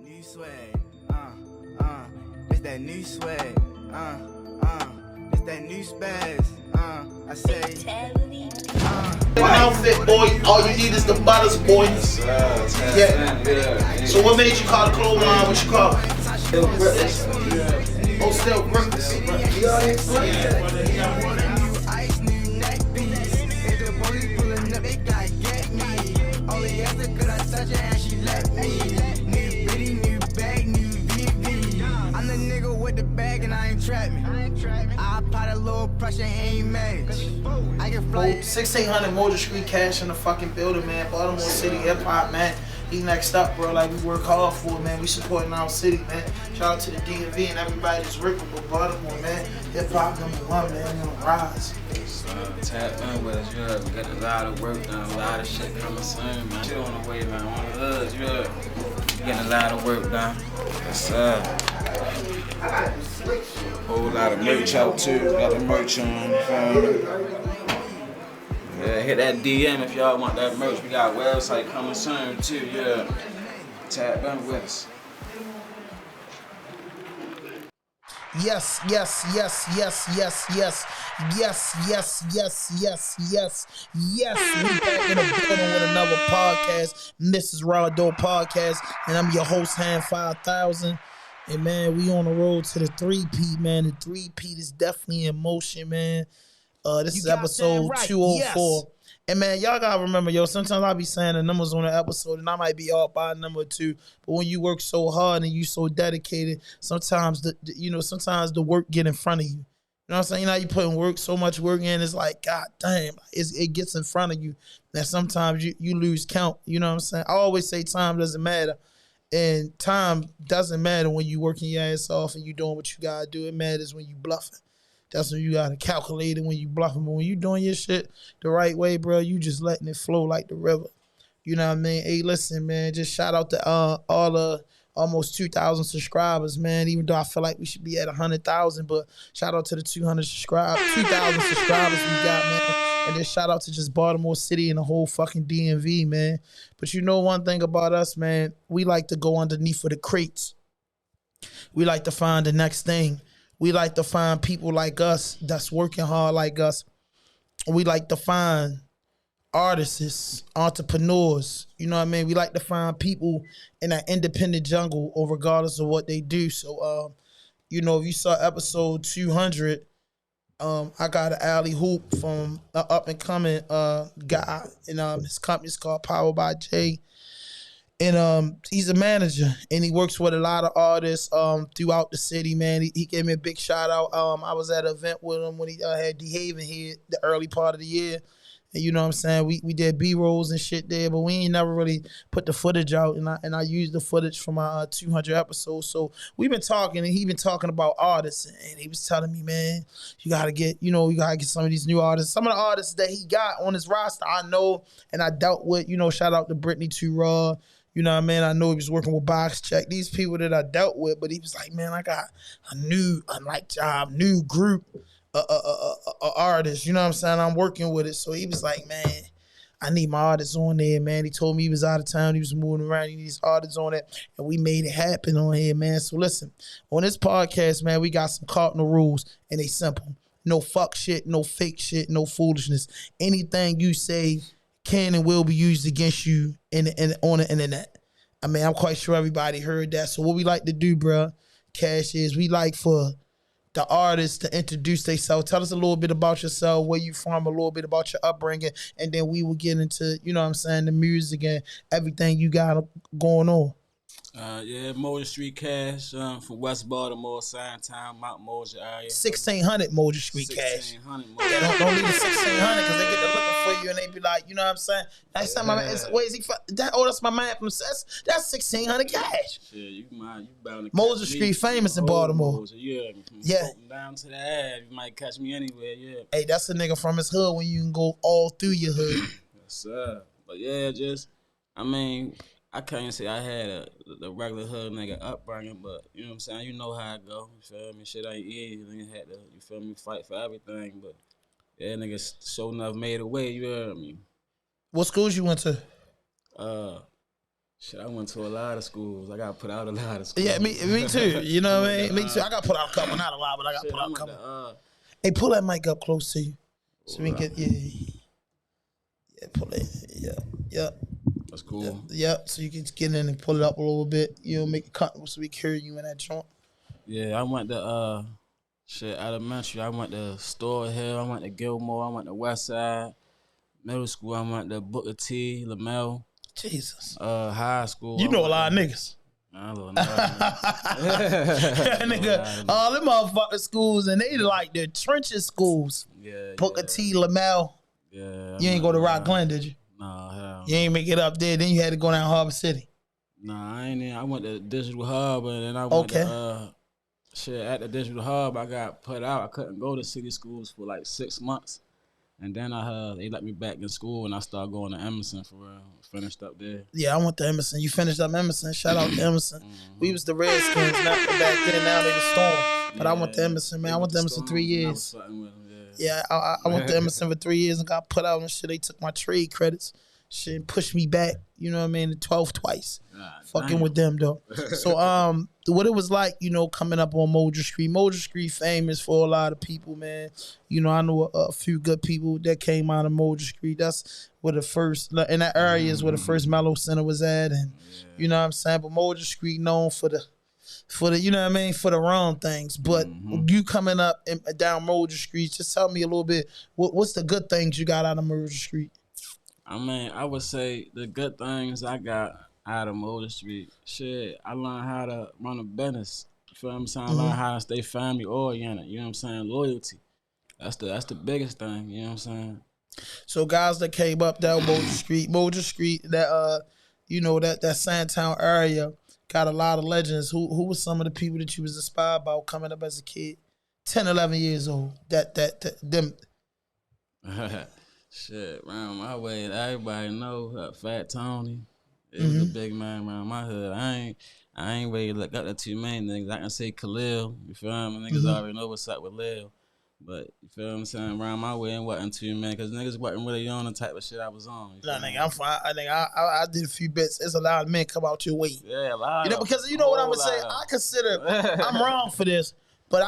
new swag, it's that new swag, it's that new spaz, I say, outfit, boy, all you need is the butters, boy. Yeah. So what made you call the clothing line what you call it? Still Grippers. Oh, Still Grippers. I'm the nigga with the bag and I ain't trap me. I apply a little pressure, ain't mad. I can fly. 1600 Moser Street Cash in the fucking building, man. Baltimore City hip hop, man. He next up, bro. Like, we work hard for it, man. We supporting our city, man. Shout out to the DMV and everybody that's working with Baltimore, man. Hip hop #1, man. On the rise. Tap in with us, you heard. We got a lot of work done, a lot of shit coming soon, man. Shit on the way, man. On the hoods, you heard. We getting a lot of work done. Yes, whole lot of merch out too. Got the merch on, you feel me? Yeah, hit that DM if y'all want that merch. We got a website coming soon too, yeah. Tap in with us. Yes. We back in the building with another podcast. This is RAWDOPE Podcast, and I'm your host, Hand 5000. And man, we on the road to the 3-peat, man. The 3-peat is definitely in motion, man. This is episode 204. Yes. And man, y'all gotta remember, sometimes I be saying the numbers on the episode and I might be off by a number or two. But when you work so hard and you so dedicated, sometimes sometimes the work get in front of you. You know what I'm saying? You know, you putting so much work in, it's like, God damn, it gets in front of you. That sometimes you lose count. You know what I'm saying? I always say time doesn't matter. And time doesn't matter when you working your ass off and you doing what you gotta do. It matters when you bluffing. That's when you gotta calculate it when you bluffing. But when you doing your shit the right way, bro, you just letting it flow like the river. You know what I mean? Hey, listen, man, just shout out to all the almost 2,000 subscribers, man. Even though I feel like we should be at 100,000, but shout out to the 2,000 subscribers we got, man. And then shout out to just Baltimore City and the whole fucking DMV, man. But you know one thing about us, man, we like to go underneath of the crates. We like to find the next thing. We like to find people like us that's working hard like us. We like to find artists, entrepreneurs. You know what I mean? We like to find people in that independent jungle or regardless of what they do. So, if you saw episode 200, I got an alley hoop from an up-and-coming guy. And his company's called Powered by Jay. And he's a manager, and he works with a lot of artists throughout the city, man. He gave me a big shout out. I was at an event with him when he had D-Haven here the early part of the year. And you know what I'm saying? We did B-rolls and shit there, but we ain't never really put the footage out, and I used the footage from my 200 episodes. So we've been talking, and he been talking about artists, and he was telling me, man, you gotta get some of these new artists. Some of the artists that he got on his roster, I know, and I dealt with, shout out to Brittany Too Raw. You know what I mean? I know he was working with Box Check. These people that I dealt with, but he was like, man, I got a new job, new group artists. You know what I'm saying? I'm working with it. So he was like, man, I need my artists on there, man. He told me he was out of town. He was moving around. He needs artists on it. And we made it happen on here, man. So listen, on this podcast, man, we got some cardinal rules, and they simple. No fuck shit, no fake shit, no foolishness. Anything you say can and will be used against you on the internet. I mean, I'm quite sure everybody heard that. So what we like to do, bro, Cash, is we like for the artists to introduce themselves. Tell us a little bit about yourself, where you from, a little bit about your upbringing, and then we will get into, the music and everything you got going on. Moser Street Cash from West Baltimore, Town, Mount Moser area. 1600 Moser Street Cash. 1600 Moser. Yeah, don't leave the 1600 because they get to looking for you and they be like, you know what I'm saying? Next time my man, where is he from? That's my man from That's 1600 Cash. Yeah, you bound to Moser Street famous in Baltimore. Moser, yeah. Down to the Ave, you might catch me anywhere, yeah. Hey, that's a nigga from his hood when you can go all through your hood. Yes, sir. But yeah, I can't say I had the regular hood nigga upbringing, but you know what I'm saying? You know how it go. You feel me? Shit ain't easy. Nigga had to, you feel me, fight for everything. But yeah, niggas sure enough made a way, you heard me. What schools you went to? Shit, I went to a lot of schools. I got put out a lot of schools. Yeah, me too. You know what I mean? Me too. I got put out a couple, not a lot, but I got put out a couple. Hey, pull that mic up close to you, so we can get pull it. Yeah. That's cool. Yeah, so you can get in and pull it up a little bit. You know, make it comfortable so we can hear you in that joint. Yeah, I went to elementary. I went to Store Hill. I went to Gilmore. I went to West Side. Middle school, I went to Booker T, Lamel. Jesus. High school. You know a lot of niggas. I don't know. Nigga, all them motherfucking schools, and they like the trenches schools. Yeah. Booker T, Lamel. Yeah. You ain't go to Rock Glen, did you? Nah, hell. You ain't make it up there. Then you had to go down Harbor City. Nah, I ain't. I went to Digital Hub, and then I went to at the Digital Hub. I got put out. I couldn't go to city schools for like 6 months. And then they let me back in school, and I started going to Emerson for real. Finished up there. Yeah, I went to Emerson. You finished up Emerson. Shout out to Emerson. We was the Redskins, not back then. Now they the Storm. But I went to Emerson, man. I went to Emerson 3 years. Yeah, I went to Emerson for 3 years and got put out and shit. They took my trade credits. Shit, pushed me back. You know what I mean? The 12 twice. Fucking with them though. So what it was like, you know, coming up on Moser Street. Moser Street famous for a lot of people, man. You know, I know a few good people that came out of Moser Street. That's where the first, in that area is where the first Mellow Center was at, and you know what I'm saying. But Moser Street known for the you know what I mean, for the wrong things. But you coming up down Moser Street, just tell me a little bit. What's the good things you got out of Moser Street? I mean, I would say the good things I got out of Moser Street, shit, I learned how to run a business. You feel what I'm saying? I learned how to stay family oriented. You know what I'm saying? Loyalty. That's the biggest thing. You know what I'm saying? So guys that came up down Moser Street, that you know that Sandtown area got a lot of legends. Who was some of the people that you was inspired by coming up as a kid, 10, 11 years old? Them. Shit, around my way, everybody know Fat Tony. It was a big man around my hood. I ain't really look up to too many niggas. I can say Khalil, you feel me? Niggas already know what's up with Lil. But you feel what I'm saying? Around my way, it wasn't too many, because niggas wasn't really on the type of shit I was on. Nah, nigga, I'm fine. I did a few bits. There's a lot of men come out your way. Yeah, a lot. You know, because you know what I'm gonna say. I consider I'm wrong for this, but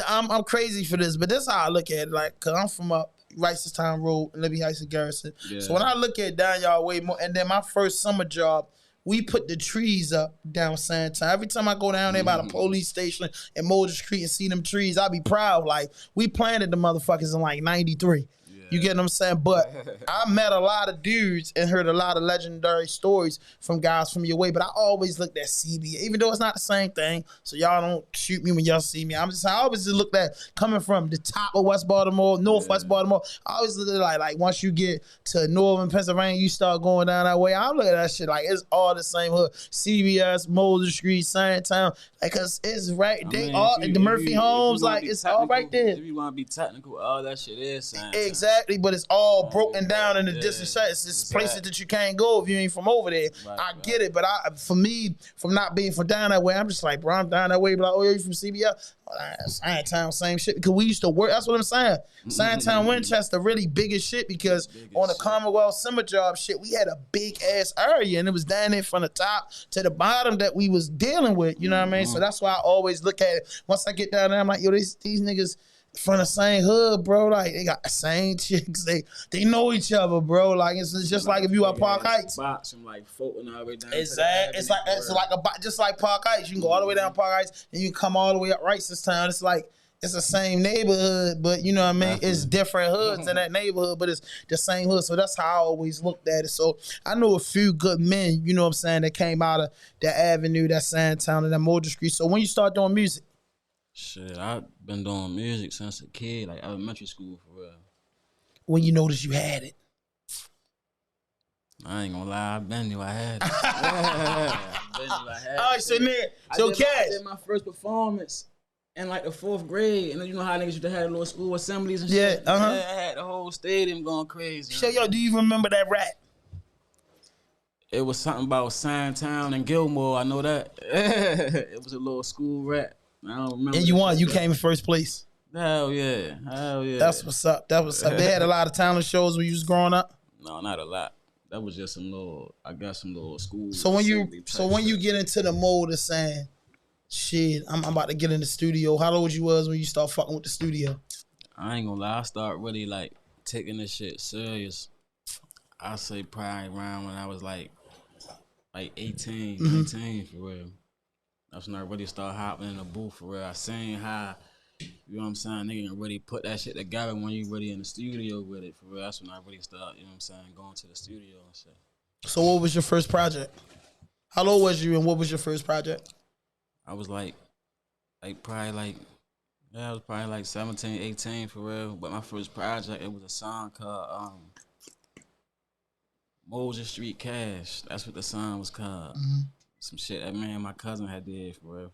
I'm crazy for this. But this is how I look at it. Like, cause I'm from up Ricestown Road, Libby Heights and Garrison. Yeah. So when I look at down y'all way more, and then my first summer job, we put the trees up down Sandtown. Every time I go down there by the police station in Moser Street and see them trees, I be proud. Like, we planted the motherfuckers in like 93. You get what I'm saying? But I met a lot of dudes and heard a lot of legendary stories from guys from your way. But I always looked at CBA, even though it's not the same thing. So y'all don't shoot me when y'all see me. I always just looked at coming from the top of West Baltimore, Northwest Baltimore. I always look at like once you get to northern Pennsylvania, you start going down that way. I'm looking at that shit like it's all the same hood. CBS, Moser Street, Sandtown. Like, cause it's right. The Murphy homes, like it's all right there. If you want to be technical, all that shit is Sandtown. Exactly. But it's all broken down in the distant sites. It's places that you can't go if you ain't from over there. I get it, but for me, from not being from down that way, I'm just like, bro, I'm down that way. But like, oh, you from CBS? Sandtown, same shit. Because we used to work. That's what I'm saying. Sandtown, Winchester, really big as shit. Because on the Commonwealth summer job shit, we had a big ass area, and it was down there from the top to the bottom that we was dealing with. You know what I mean? So that's why I always look at it. Once I get down there, I'm like, yo, these niggas from the same hood, bro. Like, they got the same chicks. They know each other, bro. Like, it's just like if you at Park Heights. Spots from like Fulton all the way down. Exactly. It's like just like Park Heights. You can go all the way down Park Heights and you can come all the way up Ricestown. It's like it's the same neighborhood, but you know what I mean? It's different hoods in that neighborhood, but it's the same hood. So that's how I always looked at it. So I know a few good men, you know what I'm saying, that came out of that avenue, that Sandtown, and that Moser Street. So when you start doing music? Shit, I've been doing music since a kid, like elementary school for real. When you noticed you had it? I ain't gonna lie, I been knew I had it. All right, so I did my first performance in like the 4th grade, and then you know how niggas used to have little school assemblies and shit. Yeah, I had the whole stadium going crazy. So yo, do you remember that rap? It was something about Sandtown and Gilmore. I know that. It was a little school rap. I don't remember. And you won. You came in first place. Hell yeah. Hell yeah. That's what's up. That was up. They had a lot of talent shows when you was growing up. No, not a lot. that was just some little, I got some little school. So when you shit. get into the mode of saying, shit, I'm about to get in the studio. How old you was when you start fucking with the studio? I ain't gonna lie, I start really like taking this shit serious. I say probably around when I was like 18, 19 for real. That's when I really started hopping in the booth for real. I seen how, you know what I'm saying, nigga can really put that shit together when you really in the studio with it for real. That's when I really start, you know what I'm saying, going to the studio and shit. So what was your first project? How old was you and what was your first project? I was like probably like, yeah, I was probably like 17, 18 for real. But my first project, it was a song called Moser Street Cash. That's what the song was called. Some shit that me and my cousin had did for real.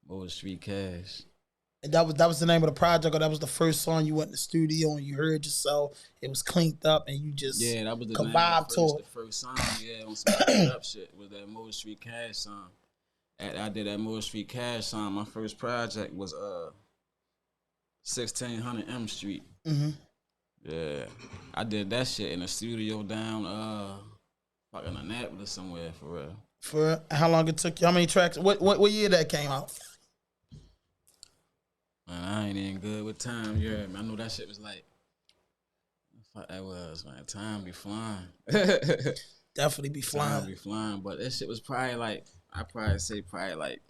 Moser Street Cash. And that was the name of the project, or that was the first song you went in the studio and you heard yourself. It was cleaned up and you just that was the could name vibe of to it. the first song, yeah, on some cleaned up shit was that Moser Street Cash song. After I did that Moser Street Cash song, my first project was 1600 M Street. Yeah, I did that shit in a studio down fucking Annapolis somewhere for real. For how long it took you? How many tracks? What year that came out? Man, I ain't even good with time. Yeah, man, I know that shit was like, what the fuck that was, man. Time be flying. Definitely be flying. Time be flying, but that shit was probably like, I probably say like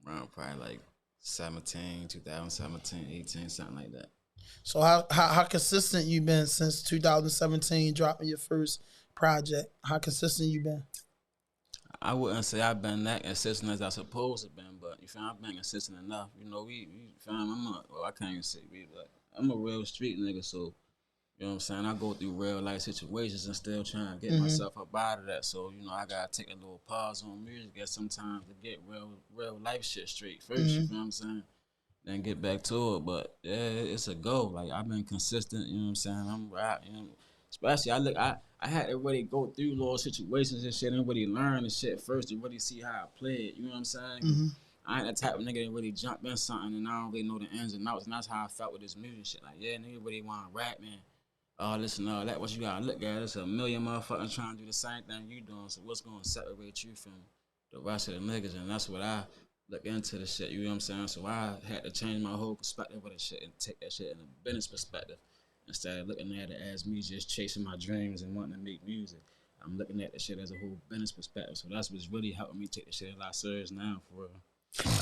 around probably like 2017, 18, something like that. So how consistent you been since 2017 dropping your first project? How consistent you been? I wouldn't say I've been that consistent as I supposed to been, but you feel I've been consistent enough. You know, we fam, I can't even say we, but I'm a real street nigga, so you know what I'm saying? I go through real life situations and still trying to get myself up out of that. So, you know, I gotta take a little pause on music at sometimes to get real life shit straight first, you know what I'm saying? Then get back to it. But yeah, it's a go. Like I've been consistent, you know what I'm saying? I'm rap, you know. Especially I had to really go through little situations and shit and really learn the shit first to really see how I play it, you know what I'm saying? I ain't the type of nigga that really jump in something and I don't really know the ins and outs, and that's how I felt with this music shit. Like, yeah, nigga really wanna rap, man. All this and all that, what you gotta look at, it's a million motherfuckers trying to do the same thing you doing, so what's gonna separate you from the rest of the niggas? And that's what I look into the shit, you know what I'm saying? So I had to change my whole perspective of the shit and take that shit in a business perspective. Instead of looking at it as me just chasing my dreams and wanting to make music, I'm looking at the shit as a whole business perspective. So that's what's really helping me take the shit a lot serious now, for real.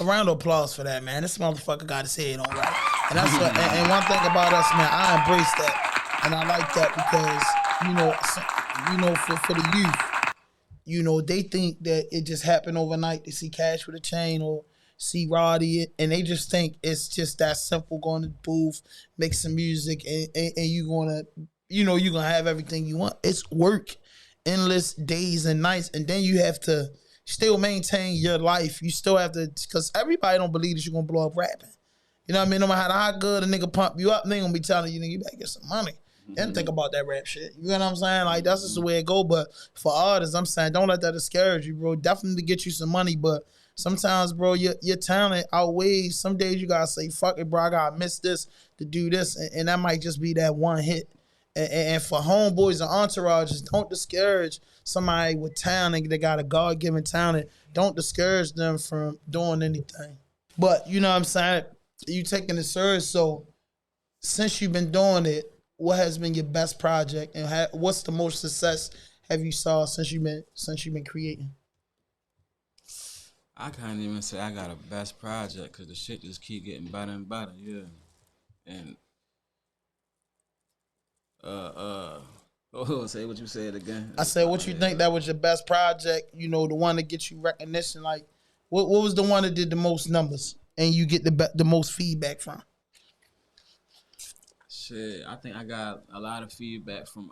A round of applause for that, man. This motherfucker got his head on right. And that's and one thing about us, man, I embrace that. And I like that because, you know, for the youth, you know, they think that it just happened overnight. They see Cash with a chain or see Roddy, and they just think it's just that simple, going to the booth, make some music, and you're gonna have everything you want. It's work, endless days and nights, and then you have to still maintain your life. You still have to, because everybody don't believe that you're gonna blow up rapping. You know what I mean? No matter how good a nigga pump you up, they gonna be telling you, nigga, you better get some money. And think about that rap shit. You know what I'm saying? Like, that's just the way it go. But for artists, I'm saying, don't let that discourage you, bro. Definitely get you some money, but sometimes, bro, your talent outweighs. Some days you gotta say, fuck it, bro, I gotta miss this to do this, and that might just be that one hit. And for homeboys and entourages, don't discourage somebody with talent that got a God-given talent. Don't discourage them from doing anything. But you know what I'm saying? You taking it serious. So since you've been doing it, what has been your best project, and what's the most success have you saw since you've been creating? I can't even say I got a best project because the shit just keep getting better and better, yeah. And say what you said again. I said, what you think that was your best project? You know, the one that gets you recognition. Like, what was the one that did the most numbers and you get the most feedback from? Shit, I think I got a lot of feedback from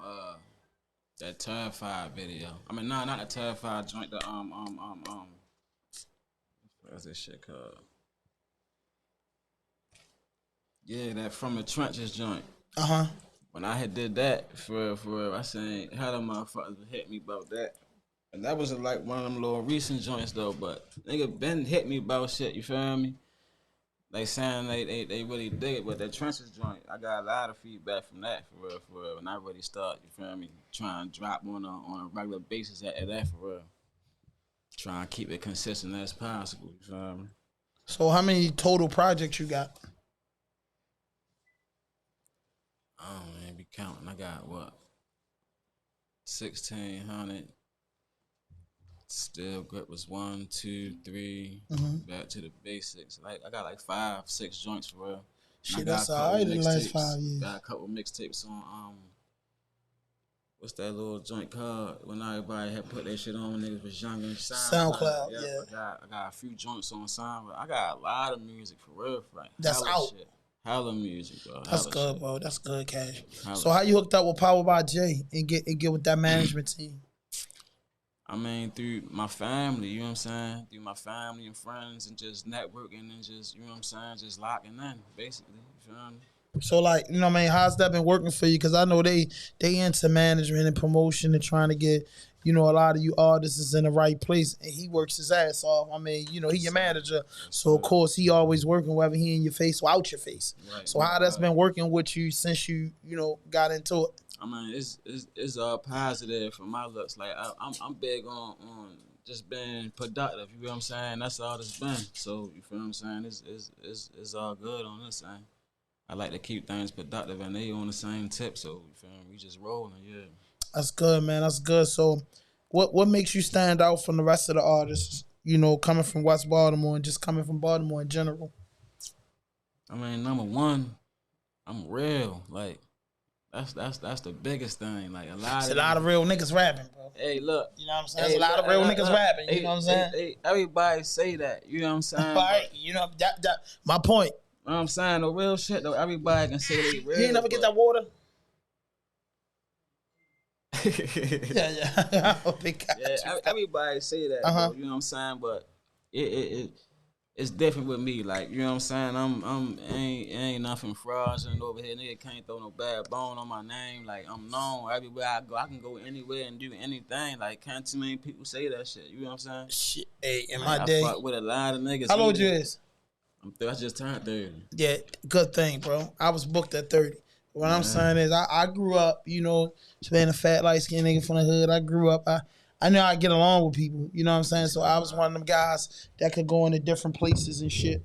that Terrified video. I mean, not the Terrified joint. The what's this shit called? Yeah, that From the Trenches joint. When I had did that for real, I seen how the motherfuckers hit me about that. And that was like one of them little recent joints though, but nigga been hit me about shit, you feel me? they saying they really dig it, but that trenches joint, I got a lot of feedback from that for real. And I really start, you feel me, trying to drop on a regular basis at that for real. Trying to keep it consistent as possible, you feel me? So how many total projects you got? I don't even be counting. I got what? 1,600. Still grip was 1, 2, 3. Back to the basics. Like I got like 5, 6 joints for real. Shit, that's all right in the last 5 years. Got a couple mixtapes on what's that little joint called when everybody had put their shit on when niggas was younger? SoundCloud, yeah. I got a few joints on SoundCloud. I got a lot of music for real, right? That's out. Shit. Hella music, bro. That's good, bro. That's good, Cash. So how you hooked up with Power by Jay and get with that management team? I mean, through my family, you know what I'm saying? Through my family and friends and just networking and just, you know what I'm saying, just locking in, basically. You feel me? So, like, you know what I mean, how's that been working for you? Because I know they into management and promotion and trying to get, you know, a lot of you artists is in the right place. And he works his ass off. I mean, you know, he your manager. So, of course, he always working whether he in your face or out your face. Right. So, how that's been working with you since you know, got into it? I mean, it's all positive from my looks. Like I'm big on just being productive. You know what I'm saying? That's all it's been. So you feel what I'm saying? It's all good on this end. I like to keep things productive, and they on the same tip. So you feel me? We just rolling, yeah. That's good, man. That's good. So, what makes you stand out from the rest of the artists? You know, coming from West Baltimore and just coming from Baltimore in general. I mean, number one, I'm real. Like. That's the biggest thing. Like a lot of real niggas rapping, bro. Hey, look. You know what I'm saying? There's a lot of real niggas rapping. You know what I'm saying? Everybody say that. You know what I'm saying? All right. You know that my point. You know what I'm saying? The real shit though. Everybody can say they real. You ain't never get that water? yeah. Everybody say that. Though, you know what I'm saying? But it's different with me, like, you know what I'm saying? Ain't nothing fraudulent over here. Nigga can't throw no bad bone on my name. Like, I'm known everywhere I go. I can go anywhere and do anything. Like, can't too many people say that shit. You know what I'm saying? Shit, hey, in like, my day. I fuck with a lot of niggas. How old you is? I just turned 30. Yeah, good thing, bro. I was booked at 30. What I'm saying is, I grew up, you know, being a fat, light-skinned nigga from the hood. I grew up, I knew I'd get along with people, you know what I'm saying? So I was one of them guys that could go into different places and shit,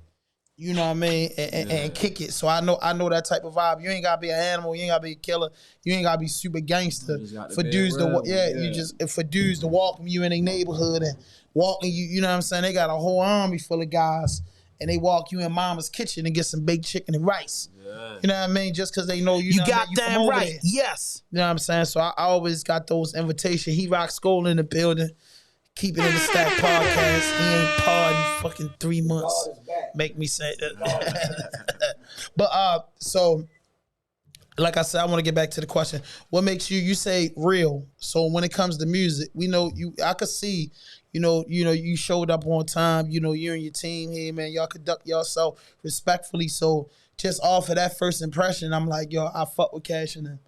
you know what I mean, and kick it. So I know that type of vibe. You ain't gotta be an animal, you ain't gotta be a killer, you ain't gotta be super gangster for dudes for dudes to welcome you in a neighborhood and walking you know what I'm saying? They got a whole army full of guys and they walk you in mama's kitchen and get some baked chicken and rice. Yeah. You know what I mean? Just because they know you got damn right. There. Yes. You know what I'm saying? So I always got those invitations. He rock Skull in the building. Keep it in the Stack podcast. He ain't pardoned fucking 3 months. Make me say that. But so like I said, I want to get back to the question. What makes you say real? So when it comes to music, we know you. I could see, you know, you showed up on time. You know, you and your team here, man. Y'all conduct yourself respectfully. So just off of that first impression, I'm like, yo, I fuck with Cash and them.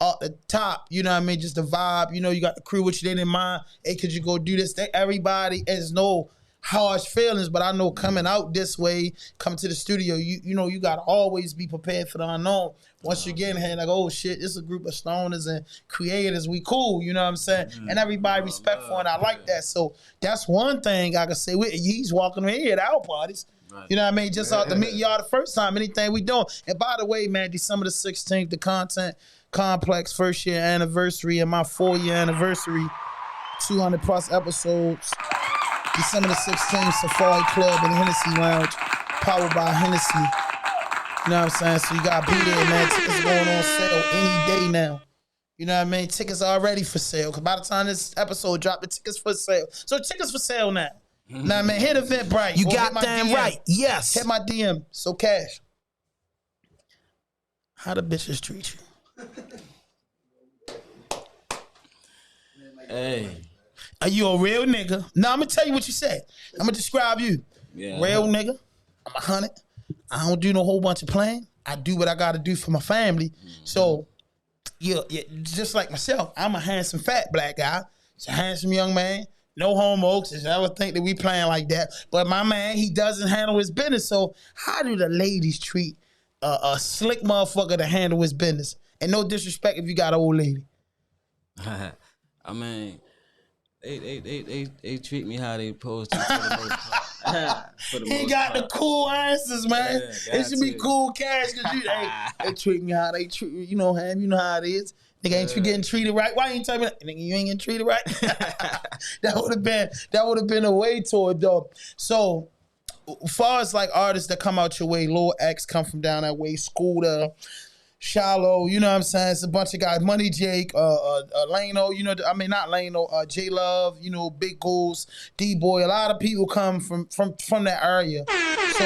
Off the top, you know what I mean? Just the vibe. You know, you got the crew with you. They didn't mind. Hey, could you go do this? Everybody has no harsh feelings, but I know coming out this way, coming to the studio, you know, you gotta always be prepared for the unknown. Once you get in here, like, oh shit, this is a group of stoners and creators, we cool, you know what I'm saying? And everybody respectful, and I like that. So that's one thing I can say. He's walking in here at our parties. Right. You know what I mean? Just out to meet y'all the first time, anything we doing. And by the way, man, December the 16th, the Content Complex first year anniversary and my 4-year anniversary, 200 plus episodes. December the 16th, Safari Club and Hennessy Lounge, powered by Hennessy. You know what I'm saying? So you gotta be there, man. Tickets going on sale any day now. You know what I mean? Tickets are already for sale. Cause by the time this episode dropped, the tickets for sale. So tickets for sale now. Now, man, hit Eventbrite. You got damn DM. Right. Yes. Hit my DM. So Cash, how the bitches treat you? Hey. Are you a real nigga? No, I'm gonna tell you what you said. I'm gonna describe you. Yeah. Real nigga. I'm 100. I don't do no whole bunch of playing. I do what I gotta do for my family. Mm-hmm. So, yeah, just like myself, I'm a handsome fat black guy. He's a handsome young man. No homo, cause I would think that we playing like that. But my man, he doesn't handle his business. So how do the ladies treat a slick motherfucker to handle his business? And no disrespect if you got an old lady. I mean, they treat me how they supposed to for the most part. He got the cool answers, man. Yeah, It should be cool cash because they treat me how they treat you. You know, Ham, you know how it is. Nigga, ain't you getting treated right? Why you ain't telling me that? Nigga, you ain't getting treated right? That would have been a way to it though. So, as far as like artists that come out your way, Lil X come from down that way, Scooter, Shallow, you know what I'm saying? It's a bunch of guys. Money Jake, Lano, you know, I mean not Lano, J Love, you know, Big Goose, D Boy. A lot of people come from that area. So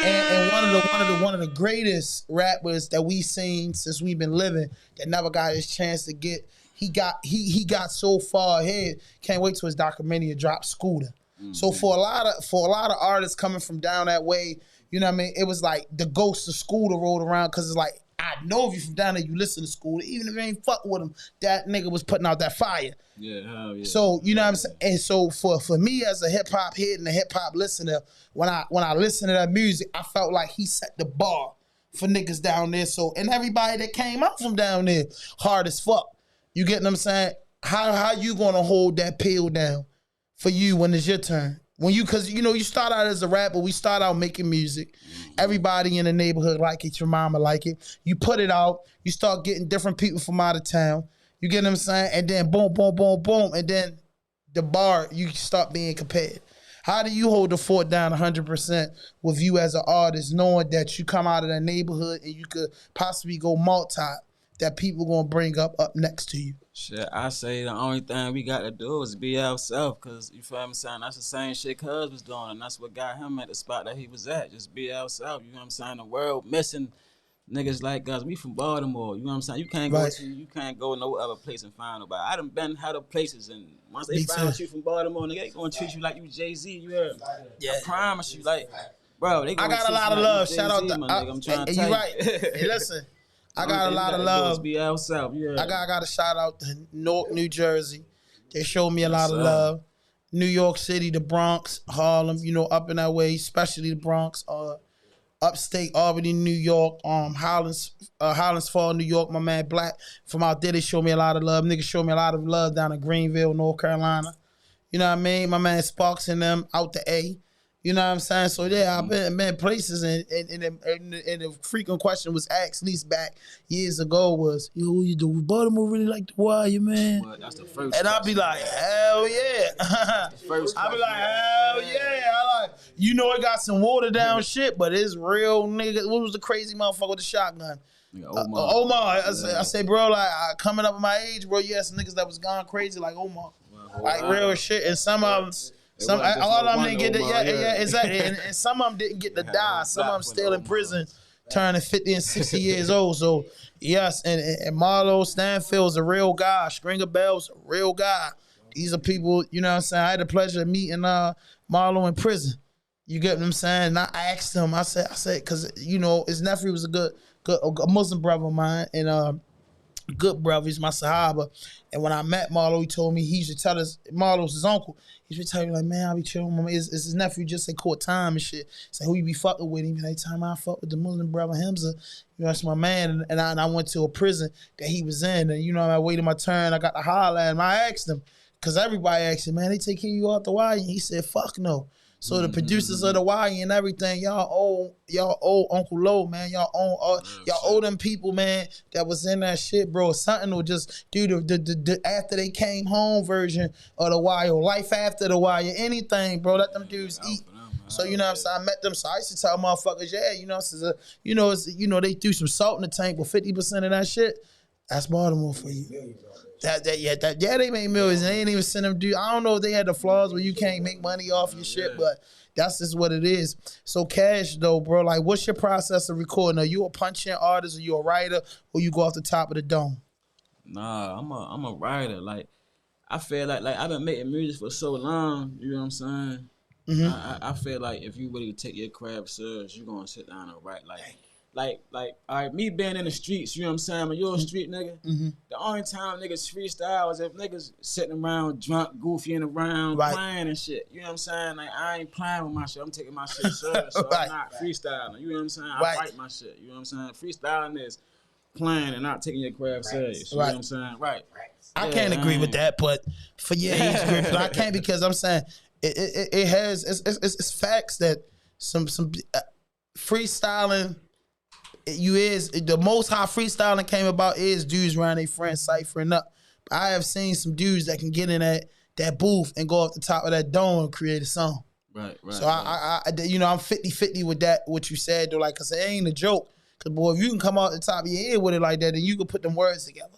and one of the greatest rappers that we've seen since we've been living that never got his chance to get. He got so far ahead. Can't wait till his documentary drop, Scooter. Mm-hmm. So for a lot of artists coming from down that way, you know what I mean? It was like the ghost of Scooter rolled around because it's like, I know if you from down there, you listen to Scooter. Even if you ain't fuck with him, that nigga was putting out that fire. Yeah, hell yeah. So, you know what I'm saying? And so for me as a hip-hop head and a hip-hop listener, when I listen to that music, I felt like he set the bar for niggas down there. So, and everybody that came out from down there, hard as fuck. You get what I'm saying? How you gonna hold that pill down for you when it's your turn? Cause you know, you start out as a rapper, we start out making music. Everybody in the neighborhood like it, your mama like it. You put it out, you start getting different people from out of town. You get what I'm saying? And then boom, boom, boom, boom. And then the bar, you start being compared. How do you hold the fort down 100% with you as an artist, knowing that you come out of that neighborhood and you could possibly go multi, that people gonna bring up next to you? Shit, I say the only thing we got to do is be ourselves, cause you feel me saying, that's the same shit Cuz was doing, and that's what got him at the spot that he was at. Just be ourselves, you know what I'm saying? The world missing niggas like us. We from Baltimore, you know what I'm saying? You can't go no other place and find nobody. I done been other places, and once they find out you from Baltimore, nigga, they gonna treat you like you Jay-Z, you heard? Yeah. I promise you, like, bro, they gonna I got a lot of love. Shout out to nigga. I'm trying to tell you. You right. Hey, listen. I got a lot of love. Be ourselves, yeah. I got a shout out to Newark, New Jersey. They showed me a lot of love. New York City, the Bronx, Harlem, you know, up in that way, especially the Bronx. Upstate Albany, New York, Highlands Fall, New York. My man Black from out there, they showed me a lot of love. Niggas showed me a lot of love down in Greenville, North Carolina. You know what I mean? My man Sparks and them out the A. You know what I'm saying? So yeah, I've been places, and the frequent question was asked, at least back years ago, was, yo, what you do? Baltimore really like the wire, man? Well, that's the first. And I'll be like, hell yeah. I'll be like, hell yeah. I like, you know, it got some watered down shit, but it's real nigga. What was the crazy motherfucker with the shotgun? Omar. I say, bro, like coming up at my age, bro, you had some niggas that was gone crazy like Omar, like real shit, and some of them. All of them didn't get to, yeah, exactly. And some of them didn't get to die. Some of them still in prison, turning 50 and 60 years old. So, yes, and Marlo Stanfield's a real guy. Stringer Bell's a real guy. These are people, you know what I'm saying? I had the pleasure of meeting Marlo in prison. You get what I'm saying? And I asked him, I said, because, you know, his nephew was a Muslim brother of mine, and good brother, he's my Sahaba. And when I met Marlo, he told me he used to tell us, Marlo's his uncle, he used to tell me like, man, I be chilling with him. It's his nephew just say caught time and shit. Say who you be fucking with him. Every time I fuck with the Muslim brother Hamza, you know, that's my man. And I went to a prison that he was in, and you know, I waited my turn. I got to holler at him. I asked him, because everybody asked him, man, they take care of you out the wire? And he said, fuck no. So the producers of the wire and everything, y'all owe Uncle Lo, man. Y'all owe them people, man, that was in that shit, bro. Something will just do the after they came home version of the wire, life after the wire, anything, bro. Let them dudes eat. So you know what I'm saying? I met them, so I used to tell motherfuckers, yeah, you know, they threw some salt in the tank, but 50% of that shit, that's Baltimore for you. They made millions. They ain't even send them dude. I don't know if they had the flaws where you can't make money off your shit, but that's just what it is. So Cash though, bro, like what's your process of recording? Are you a punch-in artist, or you a writer, or you go off the top of the dome? Nah, I'm a writer. Like I feel like I've been making music for so long, you know what I'm saying? Mm-hmm. I feel like if you really take your craft serious, you're gonna sit down and write like all right, me being in the streets, you know what I'm saying? When you're a street nigga, the only time niggas freestyle is if niggas sitting around drunk, goofying around, playing and shit. You know what I'm saying? Like, I ain't playing with my shit. I'm taking my shit serious, so I'm not freestyling. You know what I'm saying? I write my shit. You know what I'm saying? Freestyling is playing and not taking your craft serious. You know what I'm saying? Right. I can't agree with that, but for your age group, but I can't because I'm saying it's facts that some freestyling. The most high freestyling came about is dudes around their friends ciphering up. I have seen some dudes that can get in that booth and go off the top of that dome and create a song. Right. So I I'm 50-50 with that. What you said though, like, cause it ain't a joke. Cause boy, if you can come out the top of your head with it like that, then you can put them words together.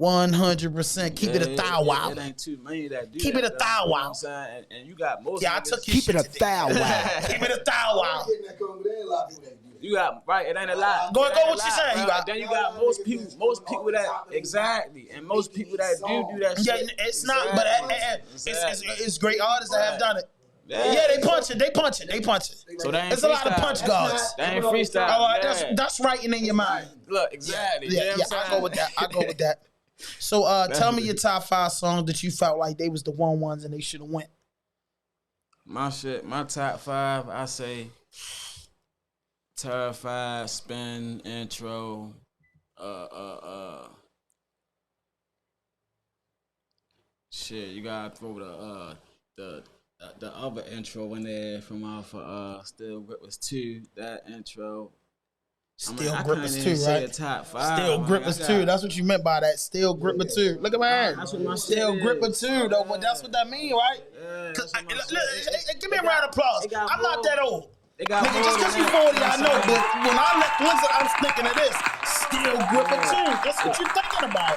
100%. Keep it a thou wow. It ain't too many that do Keep that, it a thou wow. You know what I'm saying? And you got most. Yeah, I took your keep shit it a thou wow. Keep it a thou wow. You got it ain't a lot. Go what you saying. Then you got most people that exactly, and most people that do that shit. Yeah, it's not, but it's great artists that have done it. Yeah, they punch it. So it's a lot of punch guards. They ain't freestyle. All right, that's writing in your mind. Look, exactly. Yeah, I go with that. So tell me your top 5 songs that you felt like they was the ones and they should have went. My top 5, I say Terrified, Spin, Intro, shit, you gotta throw the other intro in there from off of Still Grip Was 2, that intro. Still Grip Was 2, right? Top 5. Still Grip Was 2. That's what you meant by that. Still Grip Was 2. Look at my hand. That's what my Still Grip Was 2, though. But that's what that mean, right? Yeah, give me a round of applause. I'm not that old. Nigga, just because you 40, I know. But when I'm thinking of this, Still Grip Was 2. That's what you're thinking about.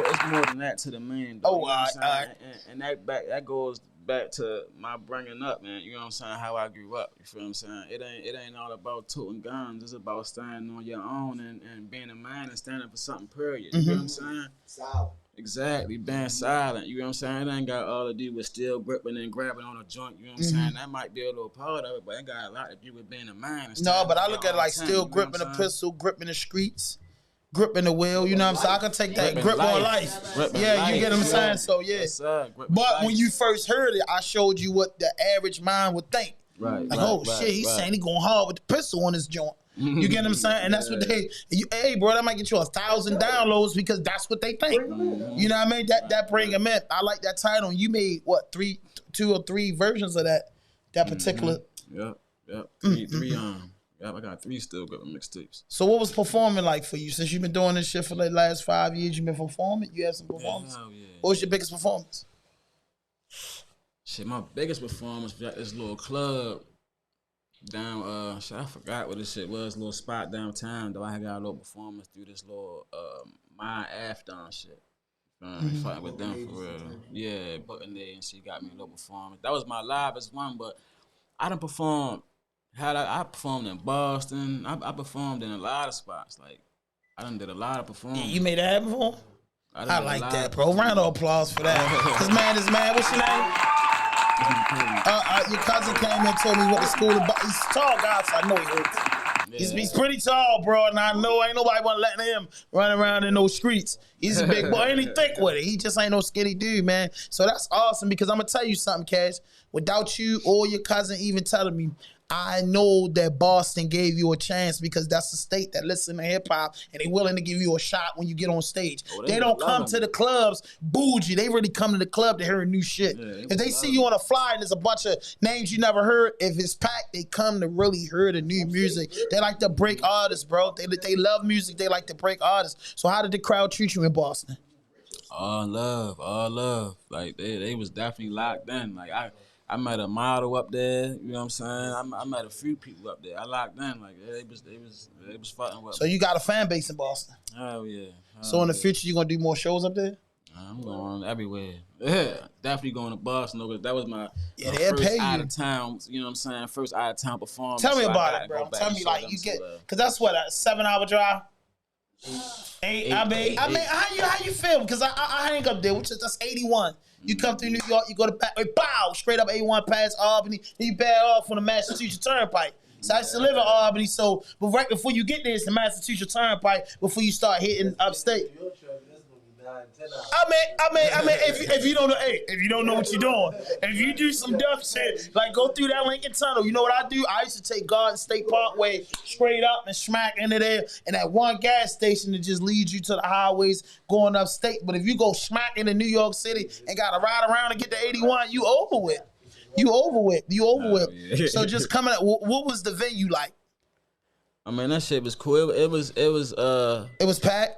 It's more than that to the main. Though, all right. And that goes back to my bringing up, man. You know what I'm saying? How I grew up. You feel what I'm saying? It ain't all about toting guns. It's about standing on your own and being a man and standing for something. Period. You feel what I'm saying? Silent. Exactly, being silent. You know what I'm saying? It ain't got all to do with still gripping and grabbing on a joint. You know what I'm saying? That might be a little part of it, but it got a lot to do with being a man. No, but I look at it like still gripping the pistol, gripping the streets, gripping the wheel. You know what I'm saying? I can take that grip on life. Yeah, you get what I'm saying? So yeah. But when you first heard it, I showed you what the average mind would think. Right. Like, shit, he's saying he going hard with the pistol on his joint. You get what I'm saying? And that's what hey, bro, that might get you 1,000 downloads because that's what they think. You know what I mean? That bring them in. I like that title. You made, what, 2 or 3 versions of that particular. Yep. Three I got 3 still got mixtapes. So what was performing like for you? Since you've been doing this shit for the last 5 years, you've been performing? You have some performance? Yeah. What was your biggest performance? Shit, my biggest performance was at this little club down, I forgot what this shit was, little spot downtown, though. I had got a little performance through this little, my Afton shit. Fighting with them for real. Yeah, button there, and she got me a little performance. That was my livest one, but I done performed, I performed in Boston. I performed in a lot of spots. Like, I done did a lot of performances. You made that happen before? I like that, bro. Round of applause for that. This man is mad. What's your name? Your cousin came and told me what the school about. He's a tall guy, so I know he hurts. He's pretty tall, bro, and I know ain't nobody want to let him run around in those streets. He's a big boy, and he thick with it. He just ain't no skinny dude, man. So that's awesome because I'm going to tell you something, Cash. Without you or your cousin even telling me, I know that Boston gave you a chance because that's the state that listen to hip hop and they willing to give you a shot when you get on stage. They don't come to the clubs bougie. They really come to the club to hear new shit. If they see you on a flyer and there's a bunch of names you never heard, if it's packed, they come to really hear the new music. They like to break artists, bro. They love music. They like to break artists. So how did the crowd treat you in Boston? All love. Like they was definitely locked in. Like I met a model up there, you know what I'm saying? I met a few people up there. I locked in, like they was fucking with me. So you got a fan base in Boston? Oh yeah. So in the future you gonna do more shows up there? I'm going everywhere. Yeah, definitely going to Boston because that was my first out of town. You know what I'm saying? First out of town performance. Tell me about it, bro. Tell me like you get, cause that's what a 7-hour drive. I mean, how you feel? Because I hang up there, which is that's 81. You come through New York, you go to bow straight up 81 past Albany, then you back off on the Massachusetts Turnpike. So I used to live in Albany. So, but right before you get there, it's the Massachusetts Turnpike. Before you start hitting upstate. I mean, if you don't know, hey, if you don't know what you're doing, if you do some dumb shit, like go through that Lincoln Tunnel, you know what I do? I used to take Garden State Parkway straight up and smack into there, and that one gas station that just leads you to the highways going upstate. But if you go smack into New York City and gotta ride around and get to 81, you over with. You over with. Yeah. So just coming up, what was the venue like? I mean, that shit was cool. It was packed.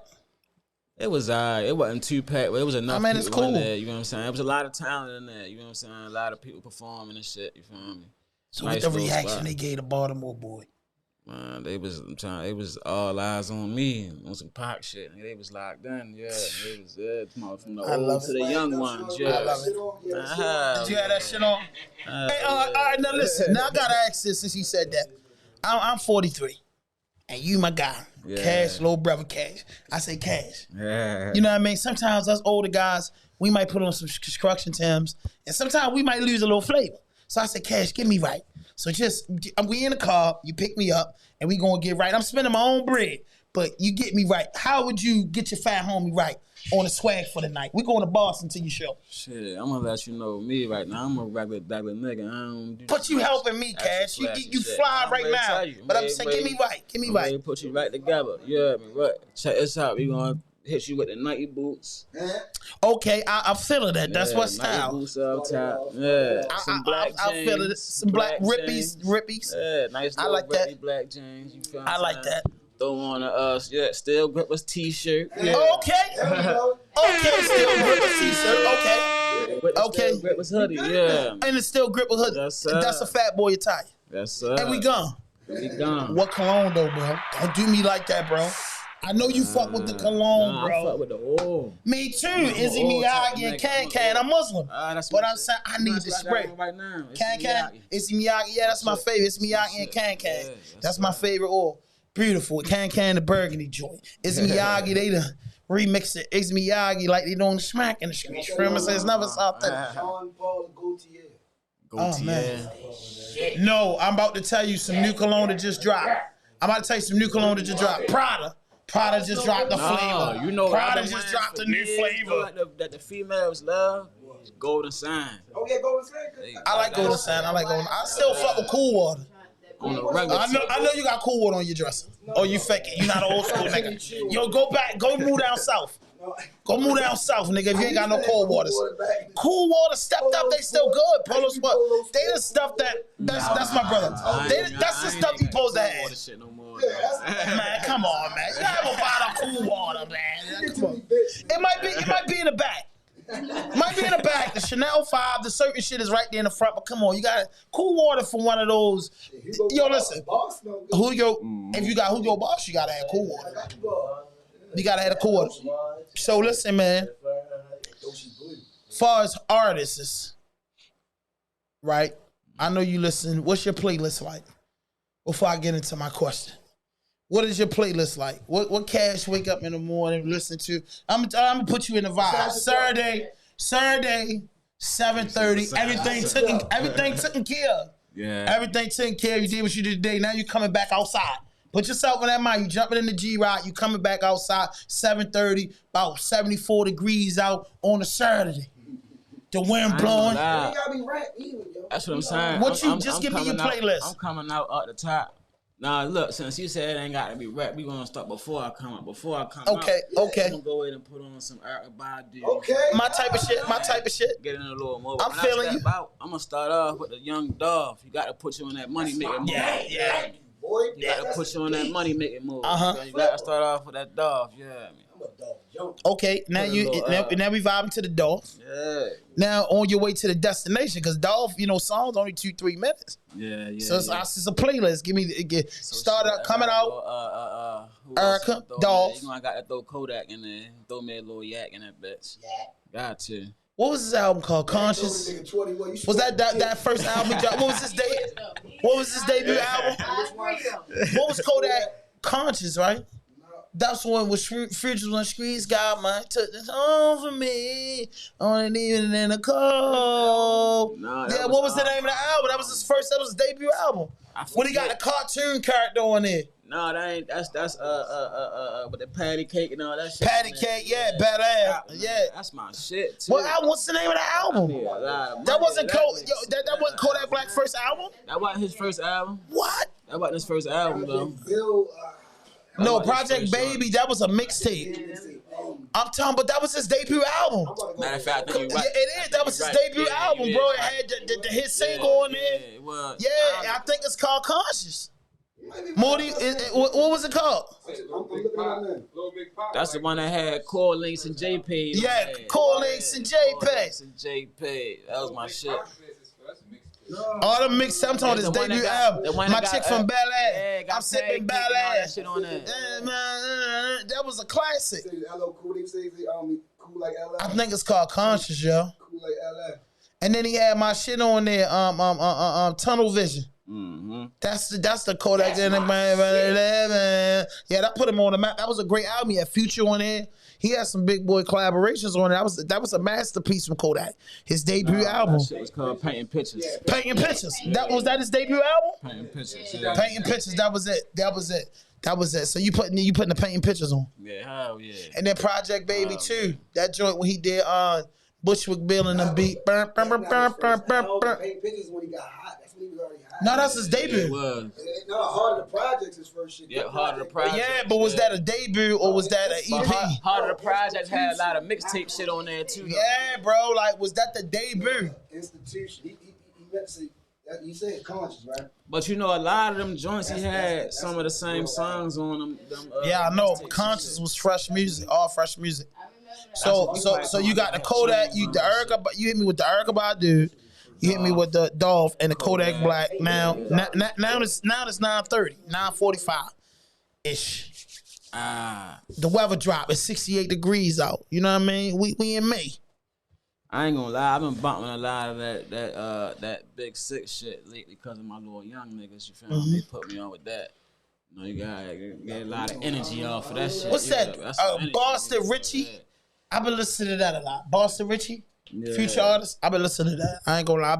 It was it wasn't too packed, but it was enough. I mean, it's people in cool. there, you know what I'm saying? It was a lot of talent in there. You know what I'm saying? A lot of people performing and shit. You feel me? So Nice what the little reaction spot. they gave to Baltimore boy? Man, it was all eyes on me on some pop shit. They was locked in, yeah. It was from the I old love to it. the young ones, yeah. I love it. Did you have that shit on? Hey, all right, now listen. Now I gotta ask this since you said that. I'm 43, and you my guy, Yeah. Cash, little brother Cash. I say Cash. Yeah. You know what I mean? Sometimes us older guys, we might put on some construction terms, and sometimes we might lose a little flavor. So I said, Cash, get me right. So we in the car, you pick me up, and we gonna get right. I'm spending my own bread, but you get me right. How would you get your fat homie right on the swag for the night? We going to Boston to your show. Shit, I'm gonna let you know me right now. I'm a regular nigga. I don't do But you helping me, Cash. You shit. fly I'm right ready to now. tell you. But I'm saying, get me right. Get me I'm ready right. to put you right together. You heard me? Right. Check this out. We gonna hit you with the Nike boots. Okay, I'm feeling that. That's Yeah, what Nike style. boots up top. Yeah. Some black jeans. I feel it. Some black rippies. Yeah, nice little like that. rippy black jeans. You feel I like that. Throw on a Still Grippers t-shirt. Yeah. Okay. Okay, still Grippers t-shirt. Okay. With the Okay. Still Grippers hoodie. Yeah. And it's still Gripper hoodie. Yes, sir. That's a fat boy attire. Yes, sir. And we gone. We gone. What cologne though, bro? Don't do me like that, bro. I know you fuck with the cologne, Nah, I bro. fuck with the oil. Me too. Izzy oil type Miyagi and nigga. Can. I'm Muslim. That's But my I'm shit. saying I need the That's what spray. I got right now. It's Can. Miyagi. Izzy Miyagi. Yeah, that's my favorite. It's Miyagi and Can. Yeah, That's my favorite oil. Beautiful. Can the burgundy joint. Izzy Miyagi, they done remix it. Izzy Miyagi like they doing the smack in the street. Remember, says never something. Sean Paul Gaultier. Oh, man. No, I'm about to tell you some new cologne that just dropped. I'm about to tell you some new cologne that just dropped. Prada just dropped the flavor. You know Prada I've been just wearing dropped for a new years, you know, flavor. like that the females love. Golden Sign. Oh yeah, Golden State. I like Golden Sign. I still fuck with Cool Water. On the regular. I know you got Cool Water on your dresser. Oh, you faking. You not an old school nigga. Yo, go back. Go move down south. Go move down south, nigga, if you ain't got no cold waters. Cool Water stepped up. They still good. Polo Sport. They the stuff that's my brother. That's the stuff you supposed to have. Shit no more. Man, come on, man. You gotta buy the Cool Water, man. Come on. It might be in the back. Might be in the back. The Chanel 5, the certain shit is right there in the front. But come on, you got Cool Water from one of those. Yo, listen. If you got Hugo Boss, you gotta have Cool Water. You gotta have the Cool Water. So listen, man. As far as artists, right? I know you listen. What's your playlist like? Before I get into my question. What is your playlist like? What Cash wake up in the morning listen to? I'm gonna put you in the vibe. Saturday, 7:30. Everything taken care of. Yeah. Everything taken care of. You did what you did today. Now you coming back outside. Put yourself in that mind. You jumping in the G-Ride. You coming back outside. 7:30. About 74 degrees out on a Saturday. The wind blowing. That's what I'm saying. Give me your playlist. I'm coming out at the top. Nah, look, since you said it ain't got to be rap, we gonna start before I come out. Okay. I'm gonna go ahead and put on some Eric Badu. Okay. My type of shit. Get in a little more. I'm feeling you. I'm gonna start off with the Young Dolph. You gotta put you on that money making move. Yeah. You gotta put you on that money making move. Uh-huh. You gotta start off with that Dolph. Yeah. Okay, now now we vibing to the Dolph. Yeah. Now on your way to the destination, because Dolph, songs only 2-3 minutes. Yeah. So it's a playlist. Start up coming out. Erica, Dolph. You know I got to throw Kodak in there. Throw me a little yak in that bitch. Got to. What was his album called? Conscious. Was that first album he dropped? What was his debut album? What was Kodak? Conscious, right? That's the one with Fridges on Streets got my took this home for me on an evening in the cold. Nah, what was the name of the album? That was his debut album. When he got the cartoon character on there. No, that ain't. That's with the patty cake and all that shit. Patty cake, yeah, badass, yeah. That's my shit too. What's the name of the album? That wasn't that wasn't Kodak Black's first album. That wasn't his first album. What? That wasn't his first album though. No, Project Baby. That was a mixtape. I'm talking, but that was his debut album. Matter of fact, I think you're right. Yeah, it is. That was his debut album, bro. It had the hit single on there. Yeah, I think it's called Conscious. Morty, what was it called? That's the one that had Core Links and JP. Yeah, Core Links and JP. That was my shit. All the mixed, I'm talking his debut album. My chick from Bel Air. I'm sipping Bel Air. That was a classic. I think it's called Conscious, yo. And then he had my shit on there, Tunnel Vision. Mm-hmm. That's the Kodak. Yeah, that put him on the map. That was a great album. He had Future on there. He had some big boy collaborations on it. That was a masterpiece from Kodak. His debut album. That shit was called Painting Pictures. Painting Pictures. Was that his debut album? Painting Pictures. Yeah. Painting Pictures. That was it. So you putting the Painting Pictures on. Yeah, hell yeah. And then Project Baby too. That joint when he did Bushwick Bill and the beat. Painting Pictures when he got hot. That's when he was already hot. No, that's his debut. It was. No, Heart of the Projects his first shit. Yeah, Heart of the Projects. Yeah, but was that a debut or was that an EP? Heart of the Projects had a lot of mixtape shit on there too. Yeah, bro. Like, was that the debut? Institution. He meant to say. You say it's Conscious, right? But you know, a lot of them joints, he had some of the same songs on them. Yeah, I know. Conscious was fresh music, all fresh music. So you got the Kodak, you hit me with the Erykah Badu, you hit me with the Dolph and the Kodak Black. Now it's 9:30, 9:45 ish. The weather drop. It's 68 degrees out. You know what I mean? We in May. I ain't gonna lie, I've been bumping a lot of that Big Six shit lately because of my little young niggas. You feel me? They put me on with that. You know, you gotta get a lot of energy off of that shit. What's that? Boston Richie. I've been listening to that a lot. Boston Richie, future artist. I've been listening to that. I ain't gonna lie.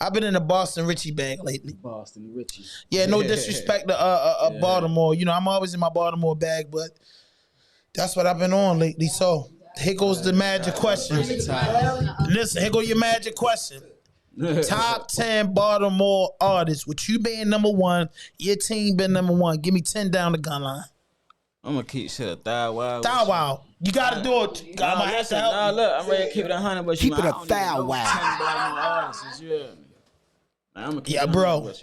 I've been in the Boston Richie bag lately. Boston Richie. Yeah, no disrespect to Baltimore. You know, I'm always in my Baltimore bag, but that's what I've been on lately. So here goes the magic question. Listen, here go your magic question. Top 10 Baltimore artists. With you being number one, your team being number one. Give me 10 down the gun line. I'm gonna keep shit a thou wow. Thou wow. You gotta do it. Look, I'm ready to keep it 100, but keep it a thou wow. Yeah, bro.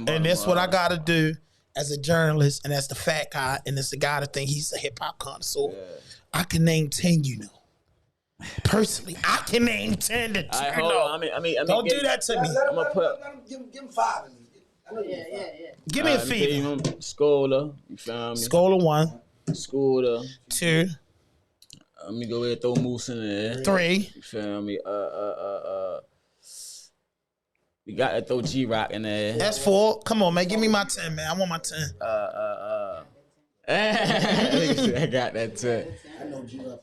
And that's what I gotta do as a journalist, and as the fat guy, and as the guy that think he's a hip hop connoisseur. Yeah. I can name 10, you know. Personally, I can name 10 to right, hold on. I mean, don't do that to me. I'm gonna put. Give him 5. Yeah. Give me a fever. Scholar, you feel me? Scholar 1. Scholar 2. Let me go ahead and throw Moose in there. 3. You feel me? We got to throw G-Rock in there. That's 4. Come on, man. Give me my 10, man. I want my 10. I got that 10. I know G-Rock.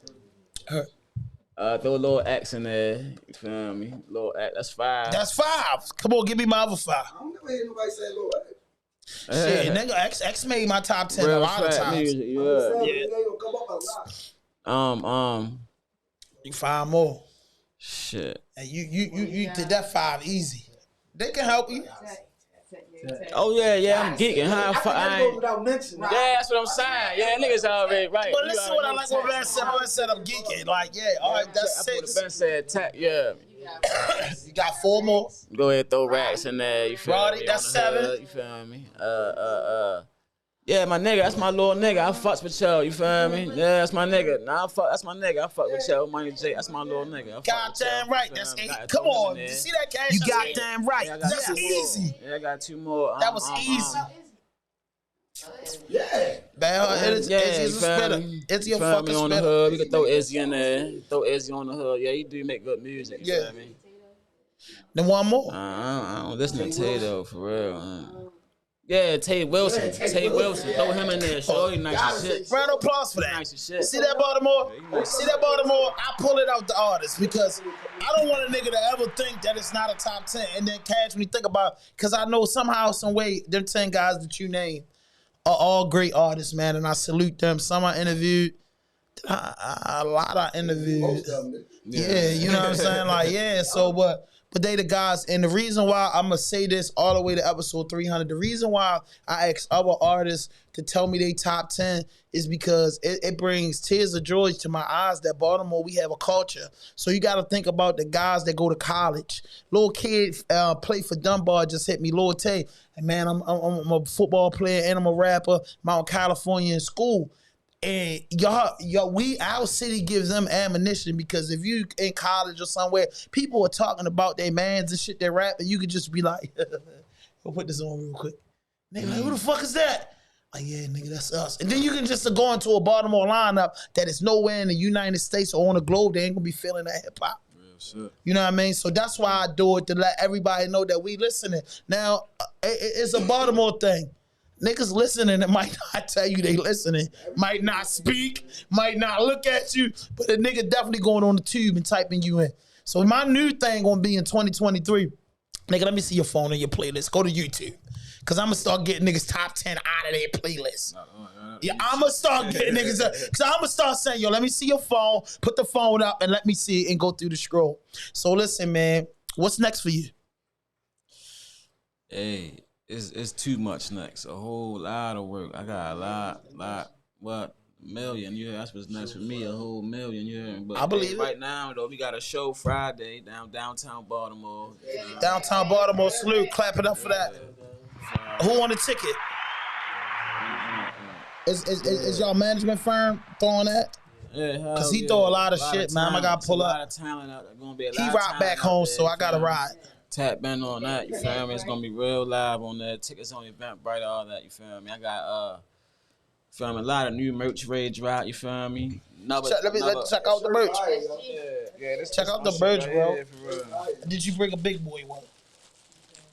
Throw a little X in there. You feel me? Little X. That's 5. That's 5. Come on, give me my other 5. I don't never hear nobody say little X. Shit, nigga, X made my top 10 a lot of times. They gonna come up a lot. You 5 more. Shit. And you did that 5 easy. They can help you. Oh yeah, I'm geeking. Without mentioning. Yeah, that's what I'm saying. Yeah, niggas already right. But listen what I like what Ben said. Ben said I'm geeking. Like, yeah, all right, that's 6. Ben said tech, yeah. You got 4 more. Go ahead, throw racks in there. You feel me? That's 7. You feel me? Yeah, my nigga, that's my little nigga. I fucks with y'all, you feel me? Yeah, that's my nigga. That's my nigga. I fuck with y'all. Money J, that's my little nigga. Goddamn right. That's 8. Come on. You see that cash? You goddamn right. That's easy. Yeah, I got 2 more. That was easy. Yeah. Izzy's a spitter. Izzy a fucking on the spitter. hood. We can throw Izzy in there. Throw Izzy on the hood. Yeah, he do make good music. You feel me? Then 1 more. I don't listen to Tay though, for real. Yeah, Tay Wilson. Tay Wilson. Throw him in there. Shorty nice as shit. Round of applause for that. Nice as shit. See that, Baltimore? See that, Baltimore? I pull it out the artist because I don't want a nigga to ever think that it's not a top 10. And then Cash, when you think about, because I know somehow, some way, them 10 guys that you name are all great artists, man. And I salute them. Some I interviewed. A lot I interviewed. Most of them. Yeah, you know what I'm saying? Like, yeah, so, but they the guys. And the reason why I'm going to say this all the way to episode 300, the reason why I ask other artists to tell me they top 10 is because it brings tears of joy to my eyes that Baltimore, we have a culture. So you got to think about the guys that go to college. Little kid play for Dunbar just hit me. Lil Tay, and man, I'm a football player and I'm a rapper, Mount California in school. And our city gives them ammunition because if you in college or somewhere, people are talking about their mans and shit they rap, and you could just be like, "We'll put this on real quick." Nigga, like, who the fuck is that? Like, yeah, nigga, that's us. And then you can just go into a Baltimore lineup that is nowhere in the United States or on the globe. They ain't gonna be feeling that hip hop. You know what I mean? So that's why I do it, to let everybody know that we listening. Now, it's a Baltimore thing. Niggas listening and might not tell you they listening, might not speak, might not look at you, but a nigga definitely going on the tube and typing you in. So my new thing gonna be in 2023, nigga, let me see your phone and your playlist. Go to YouTube. Cause I'm gonna start getting niggas top 10 out of their playlist. Yeah, I'm gonna start getting niggas, cause I'm gonna start saying, yo, let me see your phone, put the phone up and let me see it and go through the scroll. So listen, man, what's next for you? Hey. It's too much next. A whole lot of work. I got a lot. What? Million. Yeah, that's what's next for me. A whole million. Yeah. But I believe right now, though, we got a show Friday downtown Baltimore. Downtown Baltimore, salute. Clap it up for that. Who on the ticket? Is y'all management firm throwing that? Yeah, because he throw a lot of shit, man. I gotta pull up. A lot of talent out there. Gonna be a lot he of ride back home, so I gotta ride. Tap in on that, you feel me? It's gonna be real live on that. Tickets on Eventbrite, all that, you feel me? I got feel me, a lot of new merch ready to drop, you feel me? Let's check out the merch. Yeah, check out the merch, bro. Yeah, did you bring a big boy one?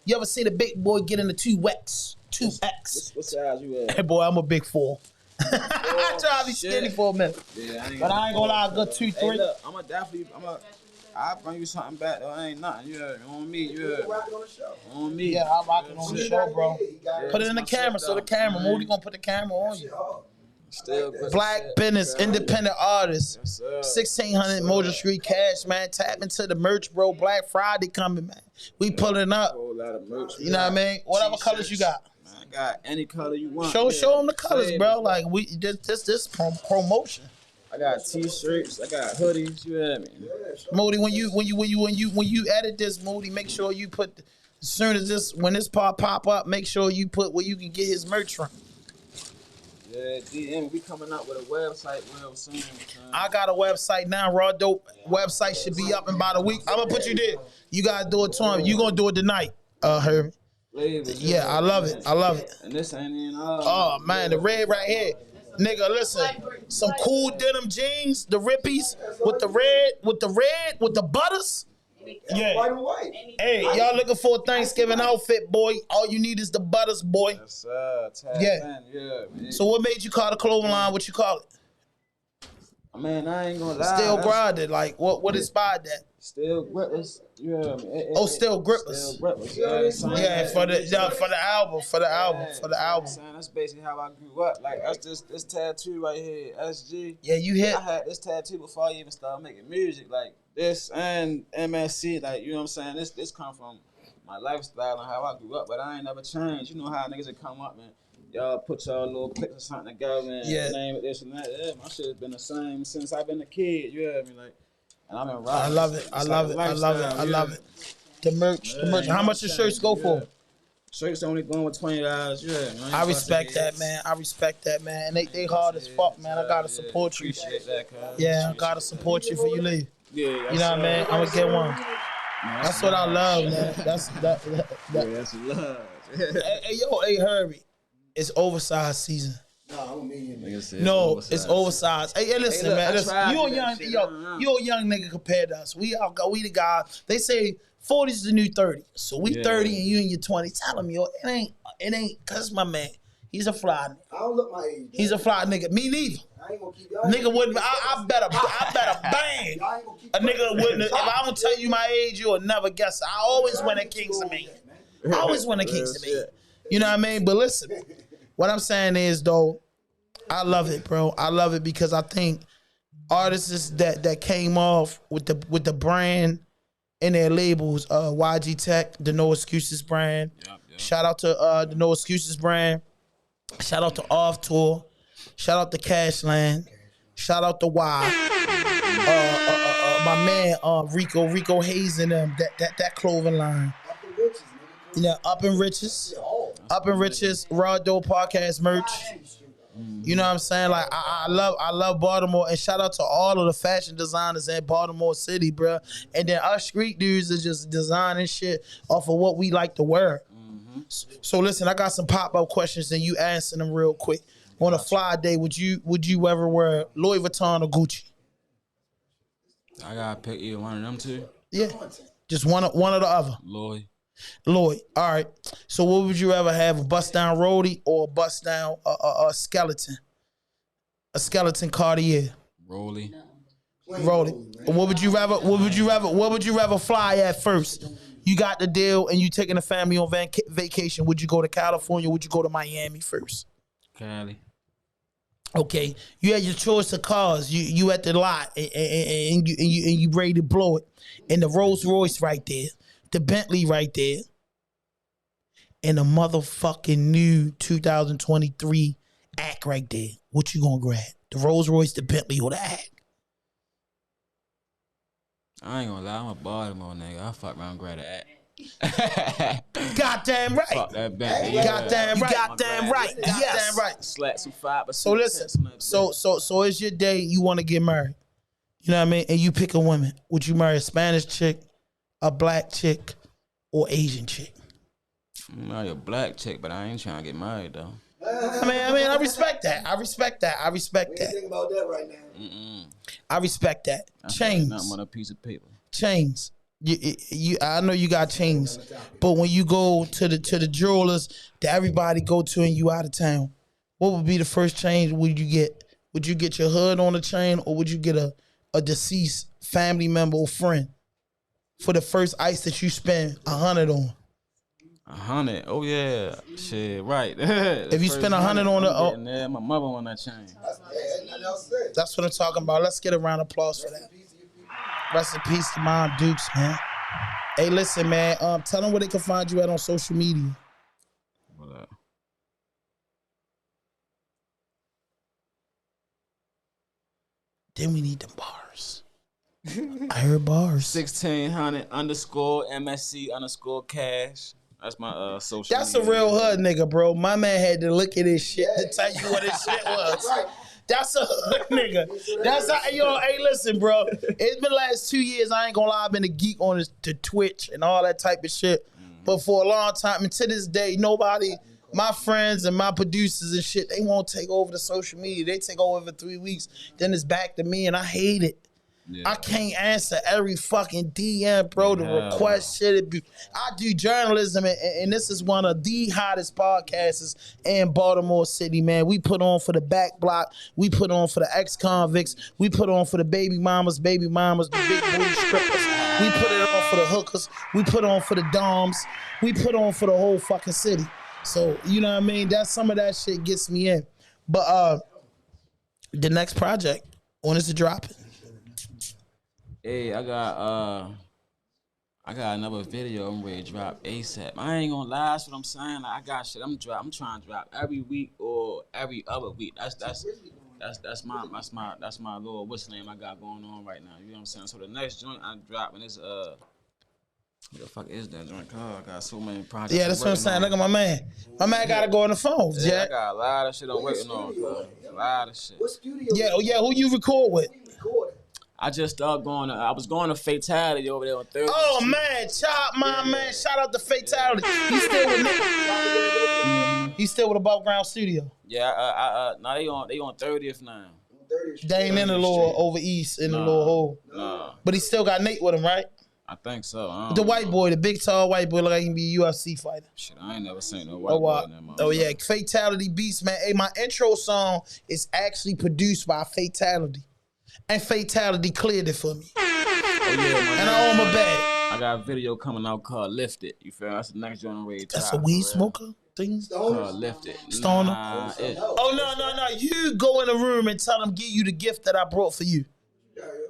You ever seen a big boy get in the 2X? 2X. What size you at? Hey boy, I'm a big 4. I try to be skinny for a minute. Yeah, but I ain't gonna lie, good 2, 3. Hey, look, I'll bring you something back though. I ain't nothing. You heard me. On me. You heard me. On me. Yeah, I'm rocking on the show, bro. Put it in the camera, so the camera. Moody gonna put the camera on you. Still Black business, independent artist. Yes, 1600 Moser Street Cash, man. Tap into the merch, bro. Black Friday coming, man. We pulling up. A whole lot of merch. You know what I mean? Whatever colors you got. Man, I got any color you want. Show them the colors, bro. Like this promotion. I got t-shirts, I got hoodies, you hear me? Moody, when you edit this, Moody, make sure you put, as soon as when this pop up, make sure you put where you can get his merch from. Yeah, DM, we coming up with a website real soon. I got a website now. RAWDOPE website should be up in about a week. I'm gonna put you there. You gotta do it to him. You gonna do it tonight, Herbie. Yeah, I love it. I love it. And this ain't even oh man, the red right here. Nigga, listen, some cool denim jeans, the Rippies with the butters. Yeah. White and white. Hey, y'all looking for a Thanksgiving outfit, boy? All you need is the butters, boy. Yes, sir. Yeah. Man. So what made you call the clothing line what you call it? Man, I ain't gonna lie. Still grinded. Like, what inspired that? Still grippers. Yeah. Still grippers. Still grippers. Yeah, for the album. That's basically how I grew up. Like, that's this tattoo right here, SG. Yeah, you hit. I had this tattoo before I even started making music. Like, this and MSC, like, you know what I'm saying? This come from my lifestyle and how I grew up, but I ain't never changed. You know how niggas would come up and y'all put y'all little pics or something together and name it this and that. Yeah, my shit has been the same since I've been a kid. You hear me? Like, and I've been rocking. I love it. I love it. The merch. How much the shirts go for? Shirts only going with $20. Yeah, I respect that, man. And they hard as fuck, man. I gotta support you. Appreciate that, cuz. Yeah, I gotta support you for you leave. Yeah, you know what I mean? I'm gonna get one. That's what I love, man. That's love. Hey, Herbie. It's oversized season. No, it's oversized. Hey, listen, look, man. I Listen, tried you a that young, shit. you a young nigga compared to us. We the guys. They say 40's the new 30. So we Yeah. 30 and you in your 20s. Tell him, yo, it ain't, cause my man. He's a fly nigga. I don't look my age. He's a fly nigga. Me neither. I ain't gonna keep y'all. Nigga wouldn't. I better bang. Y'all ain't gonna keep A nigga wouldn't. If I don't tell you my age, you'll never guess. I always win at Kings of Man. I always win at Kings of Man. You know what I mean? But listen, what I'm saying is though, I love it, bro. I love it because I think artists that came off with the brand and their labels, YG Tech, the No Excuses brand. Yep. Shout out to the No Excuses brand. Shout out to Off Tour. Shout out to Cashland. Shout out to Y. My man Rico Hayes and them. That clothing line. Yeah, Up in Riches. RAWDOPE podcast merch. You know what I'm saying? Like I love Baltimore, and shout out to all of the fashion designers in Baltimore City, bro. And then us street dudes are just designing shit off of what we like to wear. So listen, I got some pop-up questions and you answer them real quick. On a fly day, would you ever wear Louis Vuitton or Gucci? I gotta pick either one of them two. Yeah. Just one or the other. Lloyd. All right. So what would you ever have, a bust down Roadie or a bust down a skeleton? A skeleton Cartier. Rolly. Roadie. What would you rather fly at first? You got the deal and you taking the family on vacation. Would you go to California? Would you go to Miami first? Cali. Okay, you had your choice of cars. You at the lot and you ready to blow it. And the Rolls Royce right there, the Bentley right there, and the motherfucking new 2023 act right there. What you gonna grab? The Rolls Royce, the Bentley, or the act? I ain't gonna lie, I'm a Baltimore nigga. I fuck around and grab the act. Goddamn right. Fuck that Bentley. Goddamn right. Goddamn right. Goddamn right. Slap some 5%. So listen, so it's your day. You want to get married. You know what I mean? And you pick a woman. Would you marry a Spanish chick, a black chick, or Asian chick? I'm marry a black chick, but I ain't trying to get married though. I mean, I respect that. I respect that. Think about that right now. I respect that. Chains. Nothing but a piece of paper. Chains. I know you got chains, but when you go to the jewelers that everybody go to and you out of town, what would be the first chain would you get? Would you get your hood on the chain, or would you get a deceased family member or friend for the first ice that you spend 100 on? 100? Oh yeah, shit, right. If you spend 100 on the, my mother on that chain. That's what I'm talking about. Let's get a round of applause for that. Rest in peace to Mom Dukes, man. Hey, listen, man. Tell them where they can find you at on social media. What up? Then we need them bars. I heard bars. 1600 _ MSC _ cash. That's my social That's media. a real hood nigga, bro. My man had to look at his shit to tell you what his shit was. That's a hood nigga. That's how, yo, hey, listen, bro. It's been the last 2 years, I ain't gonna lie, I've been a geek on the Twitch and all that type of shit. But for a long time, and to this day, nobody, my friends and my producers and shit, they won't take over the social media. They take over for 3 weeks, then it's back to me, and I hate it. Yeah. I can't answer every fucking DM, bro. The request shit. I do journalism, and this is one of the hottest podcasts in Baltimore City, man. We put on for the back block. We put on for the ex-convicts. We put on for the baby mamas, the big booty strippers. We put it on for the hookers. We put on for the doms. We put on for the whole fucking city. So, you know what I mean? Some of that shit gets me in. But the next project, when is it dropping? Hey, I got another video I'm ready to drop ASAP. I ain't gonna lie, that's what I'm saying. Like, I got shit I'm trying to drop every week or every other week. That's my little what's name I got going on right now. You know what I'm saying? So the next joint I drop, and it's what the fuck is that joint called? I got so many projects. Yeah, that's what I'm saying. Look at my man. My man gotta go on the phone. Yeah, I got a lot of shit I'm waiting on. A lot of shit. What studio? Yeah. Who you record with? I just started going. I was going to Fatality over there on Thursday. Oh man, man, shout out to Fatality. He's still with me. He's still with Above Ground Studio. Yeah, now they on 30th now. They ain't in the lower over east in the lower hole. Nah. But he still got Nate with him, right? I think so. I The don't white know. boy, the big tall white boy, look like he can be a UFC fighter. Shit, I ain't never seen no white Oh, boy in that oh motherfucker. yeah, Fatality Beats, man. Hey, my intro song is actually produced by Fatality, and Fatality cleared it for me, Oh, yeah, and I owe him a bag. I got a video coming out called Lift It. You feel? That's the next joint I'm ready to That's a drop, weed for real. smoker thing. Called Lift It. Stoner? Nah, it, Oh no! You go in the room and tell him give you the gift that I brought for you.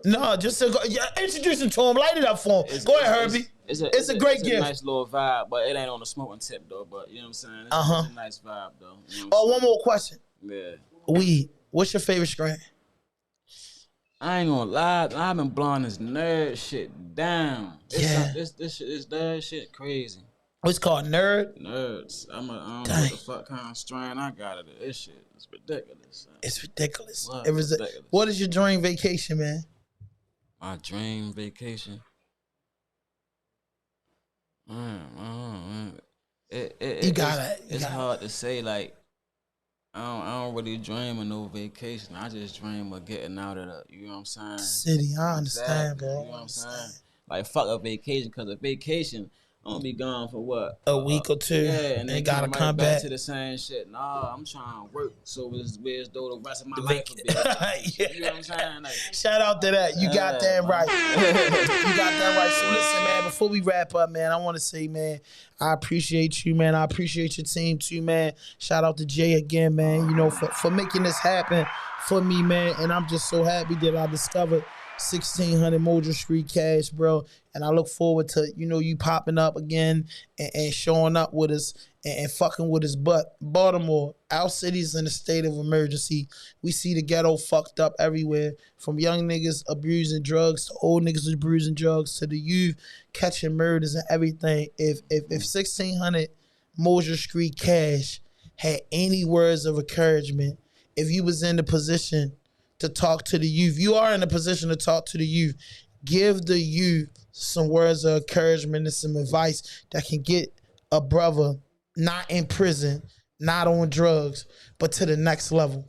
No, just to go, introduce him to him, light it up for him. Go ahead, Herbie. It's a great gift. It's a nice little vibe, but it ain't on the smoking tip though. But you know what I'm saying? It's a nice vibe though. You know Oh, one more question. Yeah. Weed. What's your favorite strain? I ain't gonna lie, I've been blowing this nerd shit down. This shit is that shit crazy. What's called Nerd? Nerds. I don't know Dang. what the fuck kind of strain I got it. This shit is ridiculous. Son. It's ridiculous. What? It was Ridiculous. What is your dream vacation, man? My dream vacation. It's hard to say. Like I don't really dream of no vacation. I just dream of getting out of the. You know what I'm saying? City. I understand, Exactly, bro. You know what I'm saying? Like fuck a vacation, cause a vacation I'm gonna be gone for what? A week or two. Yeah, and then gotta right come back to the same shit. Nah, I'm trying to work, so it's as though the rest of my life would be. Yeah. You know what I'm saying? Like, Shout out to that. You got that right. You got that right. So listen, man, before we wrap up, man, I want to say, man, I appreciate you, man. I appreciate your team too, man. Shout out to Jay again, man, you know, for making this happen for me, man. And I'm just so happy that I discovered 1600 Moser Street Cash, bro. And I look forward to, you know, you popping up again and showing up with us and fucking with us. But Baltimore, our city's in a state of emergency. We see the ghetto fucked up everywhere, from young niggas abusing drugs to old niggas abusing drugs to the youth catching murders and everything. If 1600 Moser Street Cash had any words of encouragement, if you was in the position to talk to the youth, you are in a position to talk to the youth. Give the youth some words of encouragement and some advice that can get a brother not in prison, not on drugs, but to the next level.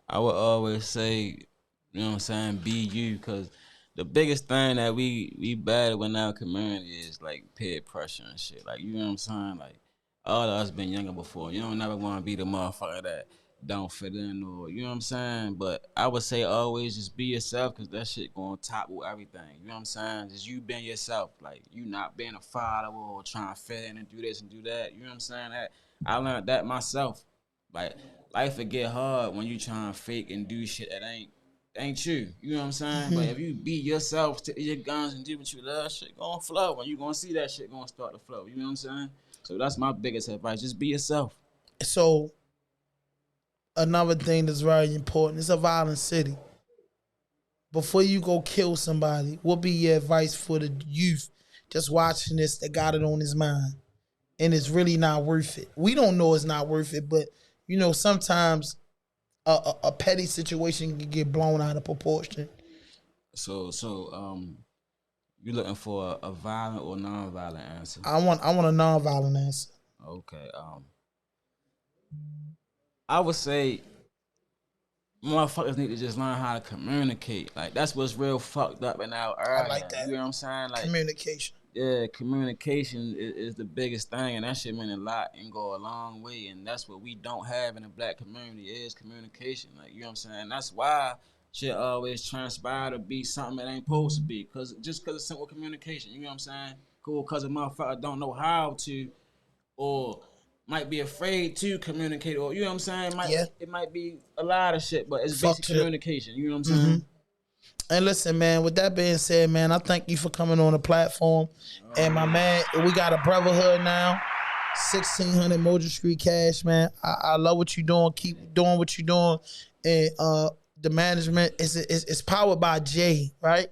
I would always say, you know what I'm saying, be you, because the biggest thing that we battle in our community is like peer pressure and shit. Like, you know what I'm saying? Like, all of us been younger before. You don't never want to be the motherfucker that don't fit in, or you know what I'm saying. But I would say always just be yourself, because that shit gonna topple everything. You know what I'm saying? Just you being yourself, like you not being a follower or trying to fit in and do this and do that. You know what I'm saying? That I learned that myself. Like life will get hard when you trying to fake and do shit that ain't you. You know what I'm saying? But if you be yourself, to your guns and do what you love, shit gonna flow, and you gonna see that shit gonna start to flow. You know what I'm saying? So that's my biggest advice. Just be yourself. So another thing that's very important, it's a violent city. Before you go kill somebody, what be your advice for the youth just watching this that got it on his mind and it's really not worth it? We don't know it's not worth it, but you know, sometimes a petty situation can get blown out of proportion. So you looking for a violent or non-violent answer? I want a non-violent answer. Okay. I would say motherfuckers need to just learn how to communicate. Like, that's what's real fucked up in our area. I like that. You know what I'm saying? Like, Communication. yeah, communication is the biggest thing, and that shit mean a lot and go a long way. And that's what we don't have in the black community is communication. Like, you know what I'm saying? That's why shit always transpire to be something that ain't supposed to be. Cause it's simple communication. You know what I'm saying? Cool, cause a motherfucker don't know how to, or might be afraid to communicate, or you know what I'm saying? It might be a lot of shit, but it's basic communication. You know what I'm saying? And listen, man, with that being said, man, I thank you for coming on the platform. And my man, we got a brotherhood now. 1600 Moser Street Cash, man. I love what you're doing. Keep doing what you're doing. And the management is powered by Jay, right?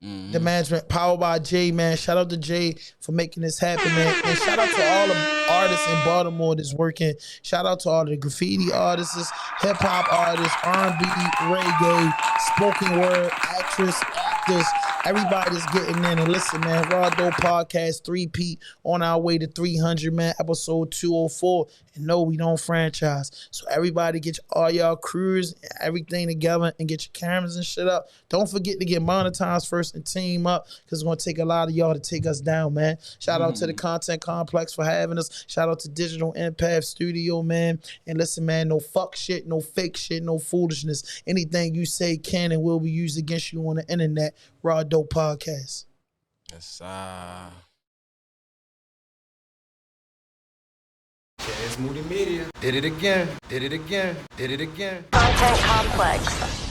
Mm-hmm. The management powered by Jay, man. Shout out to Jay for making this happen, man. And shout out to all the artists in Baltimore that's working. Shout out to all the graffiti artists, hip hop artists, R&B, reggae, spoken word, actress, this. Everybody that's getting in and listen, man. RAWDOPE Podcast 3P on our way to 300, man. Episode 204. And no, we don't franchise. So everybody get all y'all crews and everything together and get your cameras and shit up. Don't forget to get monetized first and team up because it's going to take a lot of y'all to take us down, man. Shout out to the Content Complex for having us. Shout out to Digital Empath Studio, man. And listen, man, no fuck shit, no fake shit, no foolishness. Anything you say can and will be used against you on the internet. RAWDOPE Podcast. Yes, sir. Yeah, it's Moody Media. Did it again. Did it again. Did it again. Content Complex.